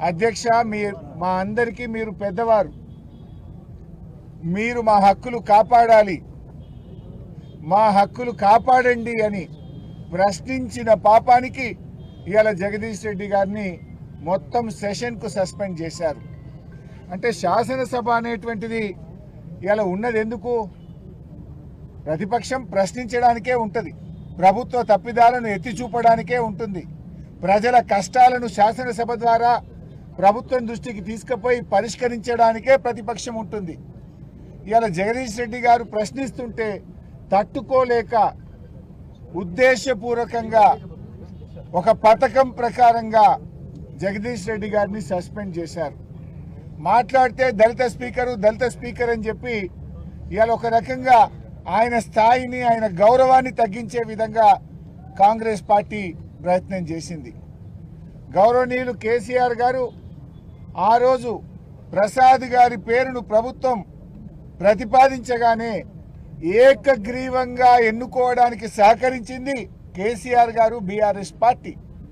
అధ్యక్ష, మా అందరికీ మీరు పెద్దవారు, మీరు మా హక్కులు కాపాడాలి, మా హక్కులు కాపాడండి అని ప్రశ్నించిన పాపానికి ఇవాళ జగదీష్ రెడ్డి గారిని మొత్తం సెషన్కు సస్పెండ్ చేశారు. అంటే శాసనసభ అనేటువంటిది ఇవాళ ఉన్నది ఎందుకు? ప్రతిపక్షం ప్రశ్నించడానికే ఉంటుంది, ప్రభుత్వ తప్పిదాలను ఎత్తి చూపడానికే ఉంటుంది, ప్రజల కష్టాలను శాసనసభ ద్వారా ప్రభుత్వం దృష్టికి తీసుకుపోయి పరిష్కరించడానికే ప్రతిపక్షం ఉంటుంది. ఇవాళ జగదీష్ రెడ్డి గారు ప్రశ్నిస్తుంటే తట్టుకోలేక ఉద్దేశపూర్వకంగా ఒక పథకం ప్రకారంగా జగదీష్ రెడ్డి గారిని సస్పెండ్ చేశారు. మాట్లాడితే దళిత స్పీకర్ అని చెప్పి ఇవాళ ఒక రకంగా ఆయన స్థాయిని, ఆయన గౌరవాన్ని తగ్గించే విధంగా కాంగ్రెస్ పార్టీ ప్రయత్నం చేసింది. గౌరవనీయులు కేసీఆర్ గారు ఆ రోజు ప్రసాద్ గారి పేరును ప్రభుత్వం ప్రతిపాదించగానే ఏకగ్రీవంగా ఎన్నుకోవడానికి సహకరించింది కేసీఆర్ గారు, బీఆర్ఎస్ పార్టీ.